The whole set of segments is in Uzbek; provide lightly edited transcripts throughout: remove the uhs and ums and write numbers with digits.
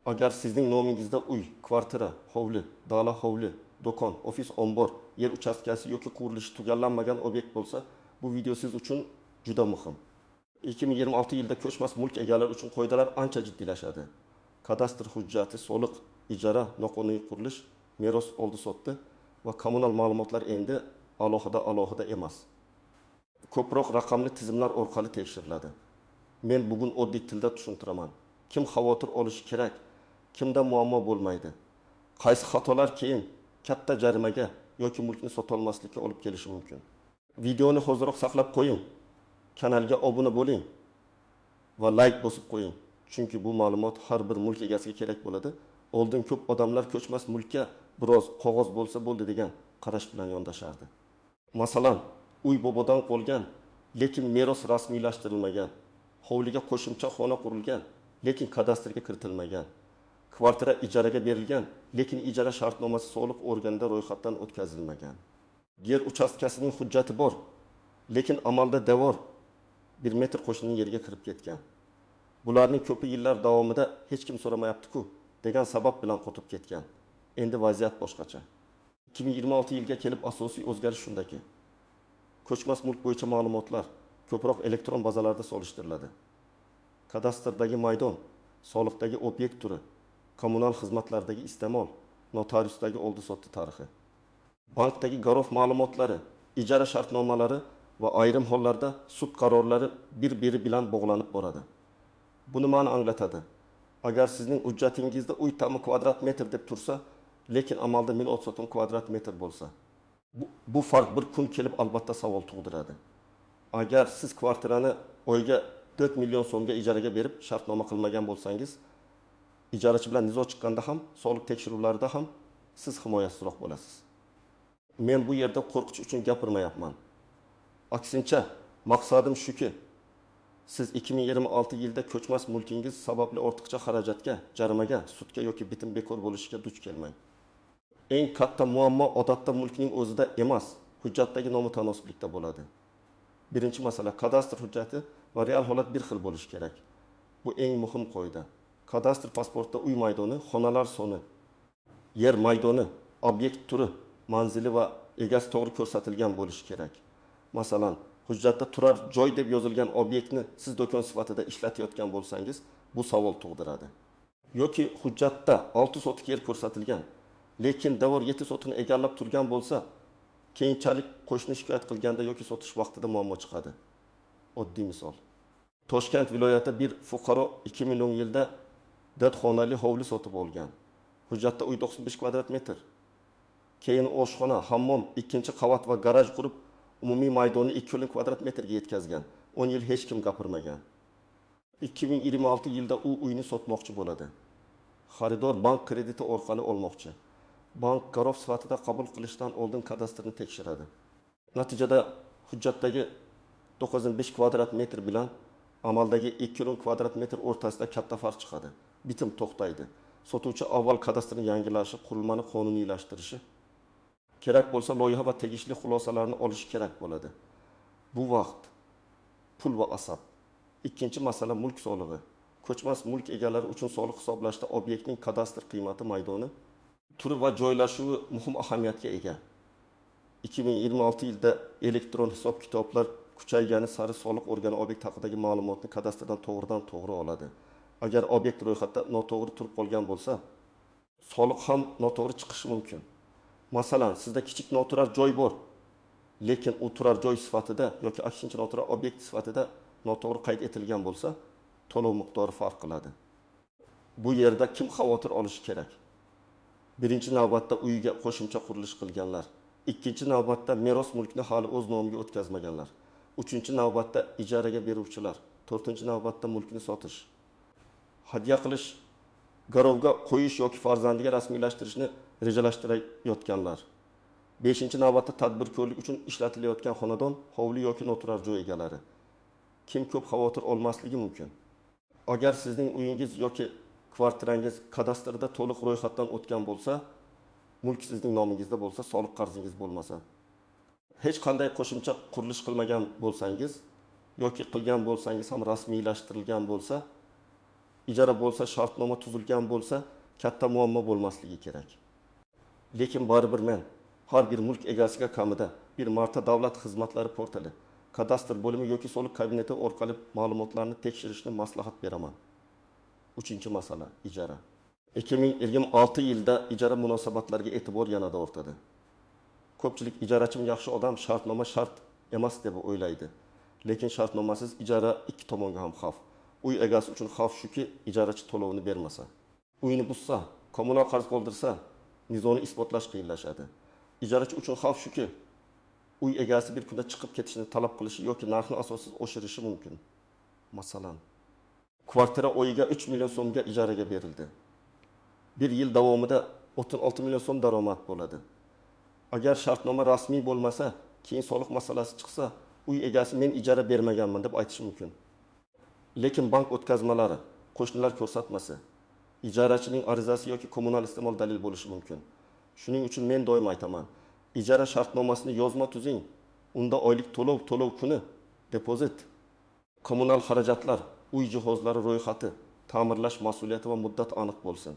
Agar sizning nomingizda uy, kvartira, hovli, dala hovli, do'kon, ofis, ombor, yer uchastkasi yoki qurilishi tugallanmagan obyekt bo'lsa, bu video siz uchun juda muhim. 2026 yilda ko'chmas mulk egalari uchun qoidalar ancha jiddiylashadi. Kadastr hujjati, soliq, ijara, noqonuniy qurilish, meros oldi sotdi va kommunal ma'lumotlar endi alohida emas. Ko'proq raqamli tizimlar orqali tekshiriladi. Men bugun oddiy tilda tushuntiraman. Kim xavotir olishi kerak, kimda muammo bo'lmaydi. Qaysi xatolar keyin katta jarimaga yoki mulkni sota olmaslikka olib kelishi mumkin. Videoni hozirroq saqlab qo'ying. Kanalga obuna bo'ling va like bosib qo'ying. Chunki bu ma'lumot har bir mulk egasiga kerak bo'ladi. Oldin ko'p odamlar ko'chmas mulkka biroz qog'oz bo'lsa bo'ldi degan qarash bilan yondashardi. Masalan, uy bobodan qolgan, lekin meros rasmiylashtirilmagan, hovliga qo'shimcha xona qurilgan, lekin kadastrga kiritilmagan, kvartira ijaraga berilgan, lekin ijara shartnomasi soliq organida ro'yxatdan o'tkazilmagan, yer uchastkasining hujjati bor, lekin amalda devor 1 metr qo'shnining yeriga kirib ketgan. Bularning ko'pi yillar davomida hech kim so'ramayapti-ku degan sabab bilan qotib ketgan. Endi vaziyat boshqacha. 2026 yilga kelib asosiy o'zgarish shundaki, ko'chmas mulk bo'yicha ma'lumotlar ko'proq elektron bazalarda solishtiriladi. Kadastrdagi maydon, soliqdagi obyekt turi, kommunal xizmatlardagi iste'mol, notariusdagi oldi-sotdi tarixi, bankdagi garov ma'lumotlari, ijara shartnomalari va ayrim hollarda sud qarorlari bir-biri bilan bog'lanib boradi. Bu nimani anglatadi? Agar sizning hujjatingizda uy ta'mi kvadrat metr deb tursa, lekin amalda 1030 so'm kvadrat metr bo'lsa, bu farq bir kun kelib albatta savol tug'diradi. Agar siz kvartirani oyga 4 million so'mga ijaraga berib shartnoma qilmagan bo'lsangiz, ijarachi bilan nizo chiqqanda ham, soliq tekshiruvlarida ham siz himoyasizroq bo'lasiz. Men bu yerda qo'rqish uchun gapirmayapman. Aksincha, maqsadim shuki, siz 2026 yilda ko'chmas mulkingiz sababli ortiqcha xarajatga, jarimaga, sudga yoki bitim bekor bo'lishiga duch kelmang. Eng katta muammo odatda mulkning o'zida emas, hujjatdagi nomutanosiblikda bo'ladi. Birinchi masala, kadastr hujjati va real holat bir xil bo'lishi kerak. Bu eng muhim qoida. Kadastr pasportda uy maydoni, xonalar soni, yer maydoni, obyekt turi, manzili va egasi to'g'ri ko'rsatilgan bo'lishi kerak. Masalan, hujjatda turar joy deb yozilgan obyektni siz do'kon sifatida ishlatayotgan bo'lsangiz, bu savol tug'diradi. Yoki hujjatda 6 sotik yer ko'rsatilgan, lekin devor 7 sotikni egallab turgan bo'lsa, keyinchalik qo'shni shikoyat qilganda yoki sotish vaqtida muammo chiqadi. Oddiy misol. Toshkent viloyati bir fuqaro 2010 yilda 4 xonali hovli sotib olgan. Hujjatda uy 95 kvadrat metr. Keyin oshxona, hammom, ikkinchi qavat va garaj qurib, umumiy maydonni 2,5 kvadrat metrga yetkazgan. 10 yil hech kim gapirmagan. 2026 yilda u uyni sotmoqchi bo'ladi. Xaridor bank krediti orqali olmoqchi. Bank garov sifatida qabul qilishdan oldin kadastrni tekshiradi. Natijada hujjatdagi 95 kvadrat metr bilan amaldagi 2,5 kvadrat metr o'rtasida katta farq chiqadi. Bitim to'xtaydi. Sotuvchi avval kadastrni yangilashi, qurilmani qonuniylashtirishi kerak bo'lsa, loyiha va tegishli xulosalarni olishi kerak bo'ladi. Bu vaqt, pul va asab. Ikkinchi masala mulk solig'i. Ko'chmas mulk egalari uchun soliq hisoblashda obyektning kadastr qiymati maydoni, turi va joylashuvi muhim ahamiyatga ega. 2026 yilda elektron hisob-kitoblar kuchaygani sari soliq organi obyekt haqidagi ma'lumotni kadastrdan to'g'ridan-to'g'ri oladi. Agar obyekt ro'yxatda noto'g'ri turib qolgan bo'lsa, soliq ham noto'g'ri chiqishi mumkin. Masalan, sizda kichik noturar joy bor, lekin u turar joy sifatida yoki aksincha noturar obyekt sifatida noto'g'ri qayd etilgan bo'lsa, to'lov miqdori farq qiladi. Bu yerda kim xavotir olishi kerak? Birinchi navbatda uyiga qo'shimcha qurilish qilganlar, ikkinchi navbatda meros mulkni hali o'z nomiga o'tkazmaganlar, uchinchi navbatda ijaraga beruvchilar, to'rtinchi navbatda mulkni sotish, hadya qilish, garovga qo'yish yoki farzandiga rasmiylashtirishni rejalashtirayotganlar. 5-navbatda tadbirkorlik uchun ishlatilayotgan xonadon, hovli yoki noturar joy egalari. Kim ko'p xavotir olmasligi mumkin? Agar sizning uyingiz yoki kvartirangiz kadastrda to'liq ro'yxatdan o'tgan bo'lsa, mulk sizning nomingizda bo'lsa, soliq qarzingiz bo'lmasa, hech qanday qo'shimcha qurilish qilmagan bo'lsangiz yoki qilgan bo'lsangiz ham rasmiylashtirilgan bo'lsa, ijara bo'lsa, shartnoma tuzilgan bo'lsa, katta muammo bo'lmasligi kerak. Lekin baribir men har bir mulk egasiga kamida bir marta davlat xizmatlari portali, kadastr bo'limi yoki soliq kabineti orqali ma'lumotlarni tekshirishni maslahat beraman. 3-masala ijara. 2026 yilda ijara munosabatlariga e'tibor yanada ortadi. Ko'pchilik ijarachi yaxshi odam, shartnoma shart emas deb o'ylaydi. Lekin shartnomasiz ijara ikki tomonga ham xavf. Uy egasi uchun xavf shuki, ijarachi to'lovini bermasa, uyni buzsa, kommunal qarz qoldirsa, mizoni isbotlash qiyinlashadi. Ijarachi uchun xavf shuki, uy egasi bir kunda chiqib ketishni talab qilishi yoki narxni asossiz oshirishi mumkin. Masalan, kvartira oyiga 3 million so'mga ijaraga berildi. Bir yil davomida 36 million so'm daromad bo'ladi. Agar shartnoma rasmiy bo'lmasa, keyin soliq masalasi chiqsa, uy egasi men ijara bermaganman deb aytishi mumkin. Lekin bank o'tkazmalari, qo'shnilar ko'rsatmasi, ijarachining arizasi yoki kommunal iste'mol dalil bo'lishi mumkin. Shuning uchun men doim aytaman, ijara shartnomasini yozma tuzing. Unda oylik to'lov kuni, depozit, kommunal xarajatlar, uy jihozlari ro'yxati, ta'mirlash mas'uliyati va muddat aniq bo'lsin.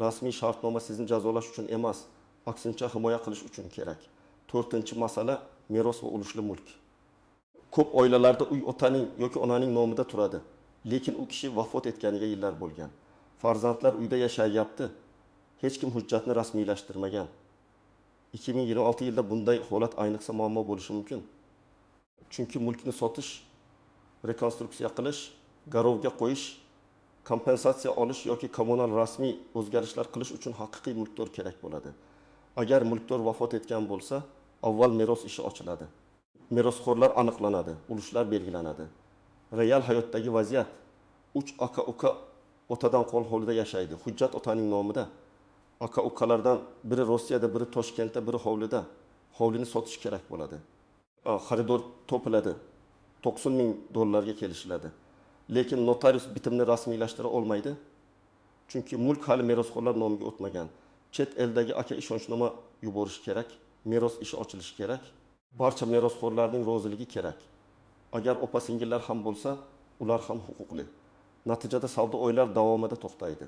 Rasmiy shartnoma sizni jazolash uchun emas, aksincha himoya qilish uchun kerak. 4-masala meros va ulushli mulk. Ko'p oilalarda uy otaning yoki onaning nomida turadi, lekin u kishi vafot etganiga yillar bo'lgan. Farzandlar uyda yashayapti. Hech kim hujjatni rasmiylashtirmagan. 2026 yilda bunday holat ayniqsa muammo bo'lishi mumkin. Chunki mulkni sotish, rekonstruksiya qilish, garovga qo'yish, kompensatsiya olish yoki kommunal rasmiy o'zgarishlar qilish uchun haqiqiy mulkdor kerak bo'ladi. Agar mulkdor vafot etgan bo'lsa, avval meros ishi ochiladi. Merosxo'rlar aniqlanadi, ulushlar belgilanadi. Real hayotdagi vaziyat: 3 aka-uka otadan qol hovlida yashaydi. Hujjat otaning nomida. Aka-ukalardan biri Rossiyada, biri Toshkentda, biri hovlida. Hovlini sotish kerak bo'ladi. Xaridor topiladi. $90,000 kelishiladi. Lekin notarius bitimni rasmiylashtira olmaydi. Chunki mulk hali merosxo'rlar nomiga o'tmagan. Chet eldagi aka ishonchnoma yuborish kerak, meros ishi ochilishi kerak. Barcha merosxo'rlarning roziligi kerak. Agar opa-singillar ham bo'lsa, ular ham huquqli. Natijada savdo oylar davomida to'xtaydi.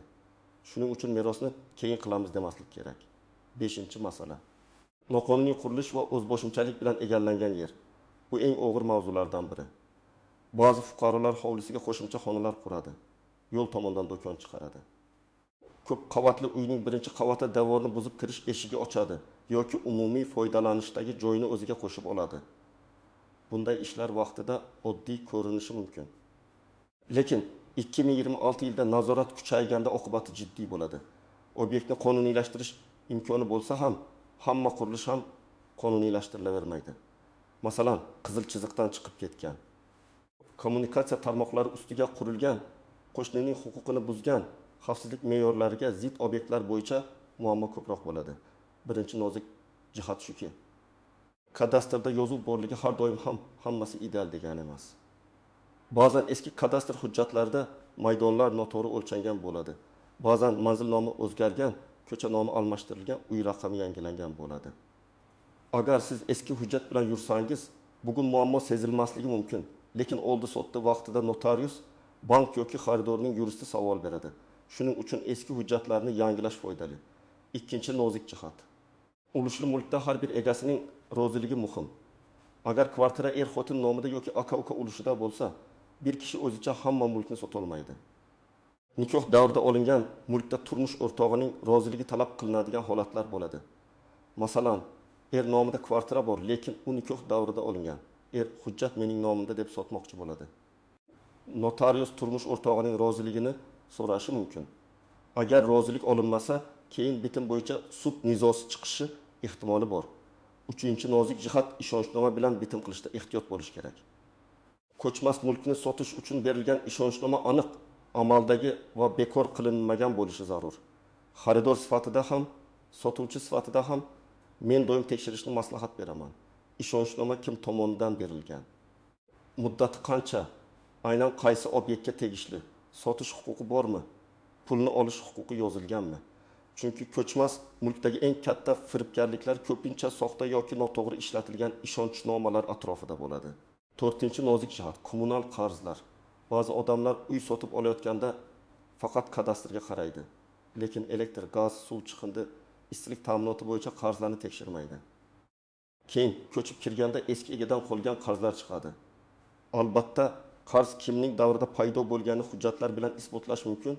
Shuning uchun merosni keyin qilamiz demaslik kerak. 5-masala. Noqonuniy qurilish va o'zboshimchalik bilan egallangan yer. Bu eng og'ir mavzulardan biri. Ba'zi fuqarolar hovlisiga qo'shimcha xonalar quradi, yo'l tomondan do'kon chiqaradi. Ko'p qavatli uyning birinchi qavati devorni buzib kirish eshigi ochadi yoki umumiy foydalanishdagi joyni o'ziga qo'shib oladi. Bunday ishlar vaqtida oddiy ko'rinishi mumkin. Lekin 2026 yilda nazorat kuchayganda oqibati jiddiy bo'ladi. Obyektni qonuniylashtirish imkoni bo'lsa ham, hamma qurilish ham qonuniylashtirilmaydi. Masalan, qizil chiziqdan chiqib ketgan, kommunikatsiya tarmoqlari ustiga qurilgan, qo'shnining huquqini buzgan, xavfsizlik me'yorlariga zid obyektlar bo'yicha muammo ko'proq bo'ladi. Birinchi nozik jihat shuki, kadastrda yozuv borligi har doim ham hammasi ideal degani emas. Ba'zan eski kadastr hujjatlarida maydonlar noto'g'ri o'lchangan bo'ladi. Ba'zan manzil nomi o'zgargan, ko'cha nomi almashtirilgan, uy raqami yangilangan bo'ladi. Agar siz eski hujjat bilan yursangiz, bugun muammo sezilmasligi mumkin. Lekin oldi sotdi vaqtida notarius, bank yoki xaridorning yuristi savol beradi. Shuning uchun eski hujjatlarni yangilash foydali. 2-nozik jihat. Ulushli mulkda har bir egasining roziligi muhim. Agar kvartira er-xotin nomida yoki aka-uka ulushida bo'lsa, bir kishi o'zicha hamma mulkni sota olmaydi. Nikoh davrida olingan mulkda turmush o'rtog'ining roziligi talab qilinadigan holatlar bo'ladi. Masalan, er nomida kvartira bor, lekin u nikoh davrida olingan. Er hujjat mening nomimda deb sotmoqchi bo'ladi. Notarius turmush o'rtog'ining roziligini so'rashi mumkin. Agar rozilik olinmasa, keyin bitim bo'yicha sud nizosi chiqishi ehtimoli bor. 3-nozik jihat ishonchnoma bilan bitim qilishda ehtiyot bo'lish kerak. Ko'chmas mulkni sotish uchun berilgan ishonchnoma aniq, amaldagi va bekor qilinmagan bo'lishi zarur. Xaridor sifatida ham, sotuvchi sifatida ham men doim tekshirishni maslahat beraman. Ishonchnoma kim tomonidan berilgan? Muddati qancha? Aynan qaysi obyektga tegishli? Sotish huquqi bormi? Pulni olish huquqi yozilganmi? Chunki ko'chmas mulkdagi eng katta firibgarliklar ko'pincha soxta yoki noto'g'ri ishlatilgan ishonchnomalar atrofida bo'ladi. 4-nozik jihat kommunal qarzlar. Ba'zi odamlar uy sotib olayotganda faqat kadastrga qaraydi. Lekin elektr, gaz, suv chiqindi, issiqlik ta'minoti bo'yicha qarzlarni tekshirmaydi. Keyin ko'chib kirganda eski egadan qolgan qarzlar chiqadi. Albatta, qarz kimning davrida paydo bo'lgani hujjatlar bilan isbotlash mumkin,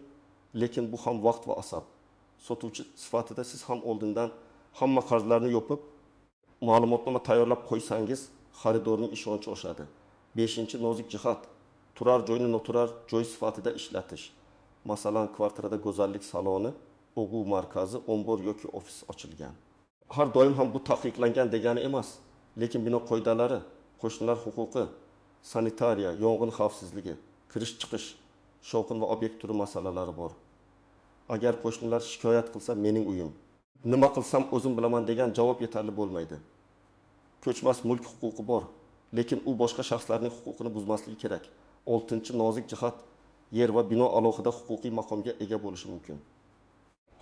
lekin bu ham vaqt va asob. Sotuvchi sifatida siz ham oldindan hamma qarzlarni yopib, ma'lumotnoma tayyorlab qo'ysangiz, xaridorning ishonchi oshadi. 5-nozik jihat, turar joyni noturar joy sifatida ishlatish. Masalan, kvartirada go'zallik saloni, o'quv markazi, ombor yoki ofis ochilgan. Har doim ham bu taqiqlangan degani emas, lekin bino qoidalari, qo'shnilar huquqi, sanitariya, yong'in xavfsizligi, kirish-chiqish, shovqin va obyekt turi masalalari bor. Agar qo'shnilar shikoyat qilsa, mening uyim. Nima qilsam o'zim bilaman degan javob yetarli bo'lmaydi. Ko'chmas mulk huquqi bor, lekin u boshqa shaxslarning huquqini buzmasligi kerak. 6-nozik jihat, yer va bino alohida huquqiy maqomga ega bo'lishi mumkin.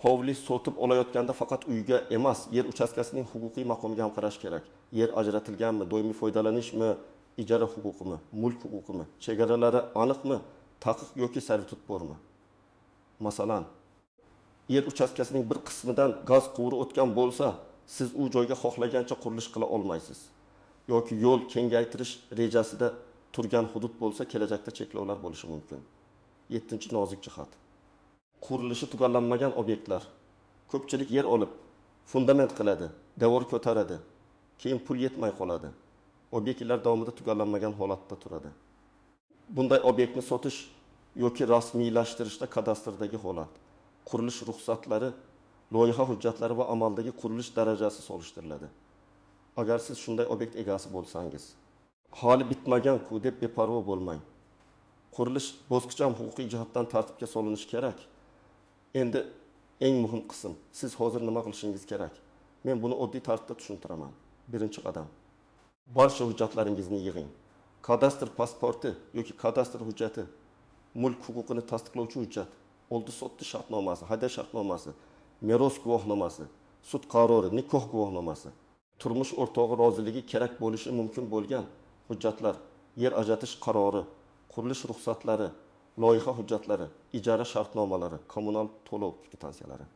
Hovli sotib olayotganda faqat uyga emas, yer uchastkasining huquqiy maqomiga ham qarash kerak. Yer ajratilganmi, doimiy foydalanishmi, ijara huquqimi, mulk huquqimi, chegaralari aniqmi, taqiq yoki servitut bormi? Masalan, yer uchastkasining bir qismidan gaz quvuri o'tgan bo'lsa, siz u joyga xohlagancha qurilish qila olmaysiz. Yoki yo'l kengaytirish rejasida turgan hudud bo'lsa, kelajakda cheklovlar bo'lishi mumkin. 7-nozik jihat. Qurilishi tugallanmagan obyektlar. Ko'pchilik yer olib, fundament qiladi, devor ko'taradi, keyin pul yetmay qoladi. Obyektlar davomida tugallanmagan holatda turadi. Bunday obyektni sotish yoki rasmiylashtirishda kadastrdagi holat, qurilish ruxsatlari, loyiha hujjatlari va amaldagi qurilish darajasi solishtiriladi. Agar siz shunday obyekt egasi bo'lsangiz, hali bitmagan-ku deb beparvo bo'lmang. Qurilish bosqicham huquqiy jihatdan tartibga solinishi kerak. Endi eng muhim qism, siz hozir nima qilishingiz kerak? Men buni oddiy tartibda tushuntiraman. Birinchi qadam. Barcha hujjatlaringizni yig'ing. Kadastr pasporti yoki kadastr hujjati, mulk huquqini tasdiqlovchi hujjat, oldi sotdi shartnomasi, hadya shartnomasi, meros guvohnomasi, sud qarori, nikoh guvohnomasi, turmush o'rtog'i roziligi kerak bo'lishi mumkin bo'lgan hujjatlar, yer ajratish qarori, qurilish ruxsatlari, loyiha hujjatlari, ijara shartnomalari, kommunal to'lov kvitansiyalari.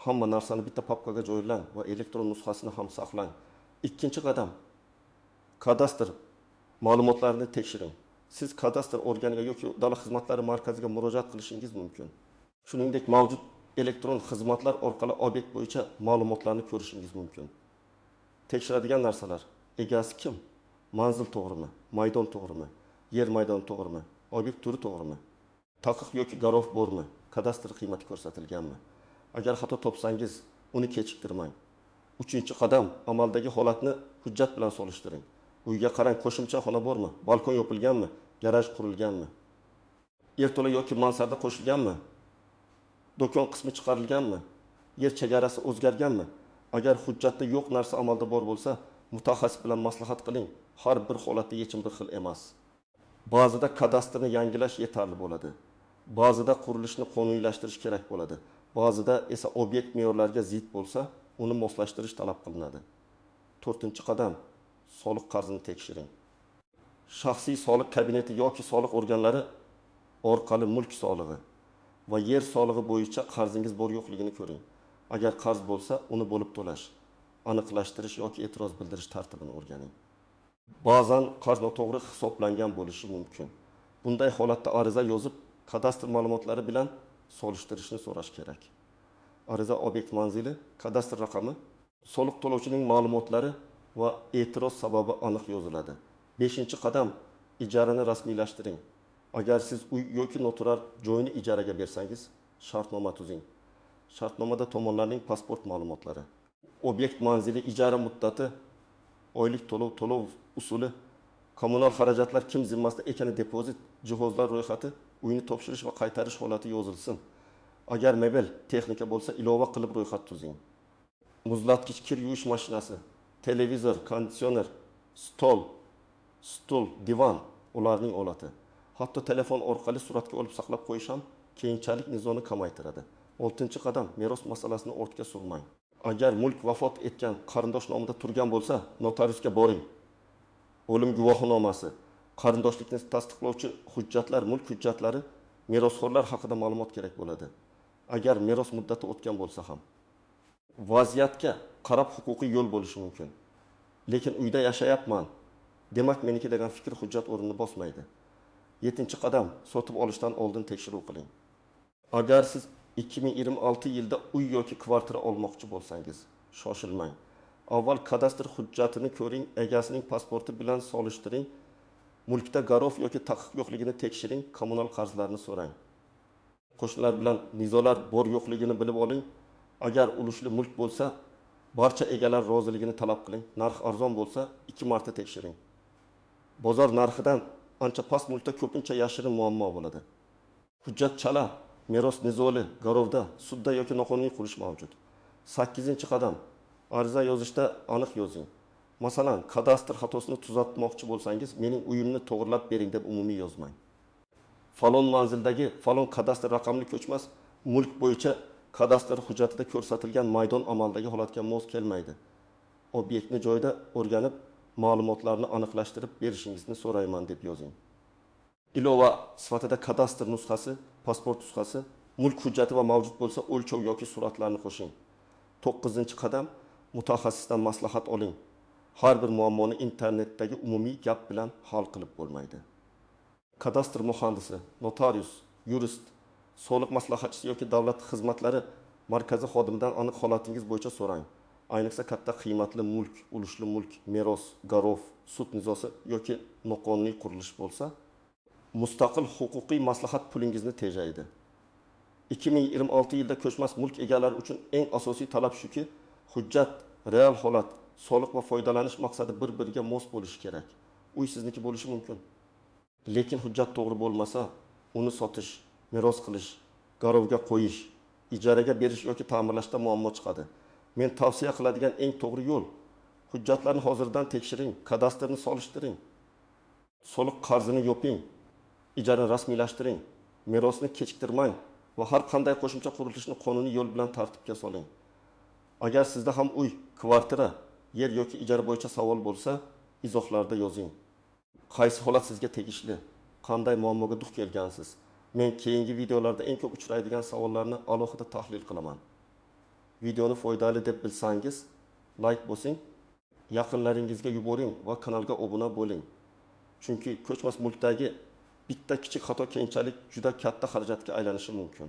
Hamma narsani bitta papkaga joylang va elektron nusxasini ham saqlang. Ikkinchi qadam. Kadastr ma'lumotlarini tekshiring. Siz kadastr organiga yoki davlat xizmatlari markaziga murojaat qilishingiz mumkin. Shuningdek, mavjud elektron xizmatlar orqali obyekt bo'yicha ma'lumotlarni ko'rishingiz mumkin. Tekshiradigan narsalar: egasi kim? Manzil to'g'rimi? Maydon to'g'rimi? Yer maydoni to'g'rimi? Obyekt turi to'g'rimi? Taqiq yoki garov bormi? Kadastr qiymati ko'rsatilganmi? Agar xato topsangiz, uni kechiktirmang. 3-qadam, amaldagi holatni hujjat bilan solishtiring. Uyga qarang, qo'shimcha xona bormi? Balkon yopilganmi? Garaj qurilganmi? Yerto'la yoki mansarda qo'shilganmi? Do'kon qismi chiqarilganmi? Yer chegarasi o'zgarganmi? Agar hujjatda yo'q narsa amalda bor bo'lsa, mutaxassis bilan maslahat qiling. Har bir holatda yechim bir xil emas. Ba'zida kadastrni yangilash yetarli bo'ladi. Ba'zida qurilishni qonuniylashtirish kerak bo'ladi. Ba'zida esa obyekt me'yorlariga zid bo'lsa, uni moslashtirish talab qilinadi. 4-qadam, soliq qarzini tekshiring. Shaxsiy soliq kabineti yoki soliq organlari orqali mulk solig'i va yer solig'i bo'yicha qarzingiz bor yo'qligini ko'ring. Agar qarz bo'lsa, uni bo'lib to'lash, aniqlashtirish yoki e'tiroz bildirish tartibini o'rganing. Ba'zan qarz noto'g'ri hisoblangan bo'lishi mumkin. Bunday holatda ariza yozib, kadastr ma'lumotlari bilan solishtirishni so'rash kerak. Ariza obyekt manzili, kadastr raqami, soliq to'lovchining ma'lumotlari va e'tiroz sababi aniq yoziladi. 5-qadam, ijarani rasmiylashtiring. Agar siz uy yoki noturar joyni ijaraga bersangiz, shartnoma tuzing. Shartnomada tomonlarning pasport ma'lumotlari, obyekt manzili ijara muddati, oylik to'lov usuli, kommunal xarajatlar kim zimmasida ekani depozit, jihozlar ro'yxati, uyni topshirish va qaytarish holati yozilsin. Agar mebel, texnika bo'lsa, ilova qilib ro'yxat tuzing. Muzlatgich, kir yuvish mashinasi, televizor, konditsioner, stul, divan, ularning olati. Hatto telefon orqali suratga olib saqlab qo'yish ham keyinchalik nizoni kamaytiradi. 6-qadam, meros masalasini ortga surmang. Agar mulk vafot etgan qarindosh nomida turgan bo'lsa, notariusga boring. O'lim guvohnomasi, qarindoshlikni tasdiqlovchi hujjatlar, mulk hujjatlari merosxo'rlar haqida ma'lumot kerak bo'ladi. Agar meros muddati o'tgan bo'lsa ham. Vaziyatga qarab huquqiy yo'l bo'lishi mumkin. Lekin uyda yashayapman, demak meniki degan fikr hujjat o'rnini bosmaydi. 7-qadam, sotib olishdan oldin tekshiruv qiling. Agar siz 2026 yilda uy yoki kvartira olmoqchi bo'lsangiz, shoshilmang. Avval kadastr hujjatini ko'ring, egasining pasporti bilan solishtiring, mulkda garov yoki taqiq yo'qligini tekshiring, kommunal qarzlarni so'rang. Qo'shnilar bilan nizolar bor yo'qligini bilib oling. Agar ulushli mulk bo'lsa, barcha egalar roziligini talab qiling. Narx arzon bo'lsa, 2 marta tekshiring. Bozor narxidan ancha past mulkda ko'pincha yashirin muammo bo'ladi. Hujjat chala, meros nizoli, garovda, sudda yoki noqonuniy qurish mavjud. 8-qadam, ariza yozishda aniq yozing. Masalan, kadastr xatosini tuzatmoqchi bo'lsangiz, mening uyimni to'g'rilab bering deb umumiy yozmang. Falon manzildagi falon kadastr raqamli ko'chmas mulk bo'yicha kadastr hujjatida ko'rsatilgan maydon amaldagi holatga mos kelmaydi. Obyektni joyida o'rganib, ma'lumotlarni aniqlashtirib berishingizni so'rayman deb yozing. Ilova sifatida kadastr nusxasi, pasport nusxasi, mulk hujjati va mavjud bo'lsa o'lchov yoki suratlarni qo'shing. 9-qadam, mutaxassisdan maslahat oling. Har bir muammoni internetdagi umumiy gap bilan hal qilib bo'lmaydi. Kadastr muhandisi, notarius, yurist, soliq maslahatchisi yoki davlat xizmatlari markazi xodimidan aniq holatingiz bo'yicha so'rang. Ayniqsa katta qiymatli mulk, ulushli mulk, meros, garov, sud nizosi yoki noqonuniy qurilish bo'lsa, mustaqil huquqiy maslahat pulingizni tejaydi. 2026 yilda ko'chmas mulk egalari uchun eng asosiy talab shuki, hujjat, real holat, soliq va foydalanish maqsadi bir-biriga mos bo'lishi kerak. Uy sizniki bo'lishi mumkin. Lekin hujjat to'g'ri bo'lmasa, uni sotish, meros qilish, garovga qo'yish, ijaraga berish yoki ta'mirlashda muammo chiqadi. Men tavsiya qiladigan eng to'g'ri yo'l hujjatlarni hozirdan tekshiring, kadastrni solishtiring, soliq qarzini yoping, ijara rasmiylashtiring, merosni kechiktirmang va har qanday qo'shimcha qurilishni qonuniy yo'l bilan tartibga soling. Agar sizda ham uy, kvartira, yer yoki ijara bo'yicha savol bo'lsa, izohlarda yozing. Qaysi holat sizga tegishli? Qanday muammoga duch kelgansiz? Men keyingi videolarda eng ko'p uchraydigan savollarni alohida tahlil qilaman. Videoni foydali deb bilsangiz, like bosing, yaqinlaringizga yuboring va kanalga obuna bo'ling. Chunki ko'chmas mulkdagi bitta kichik xato keyinchalik juda katta xarajatga aylanishi mumkin.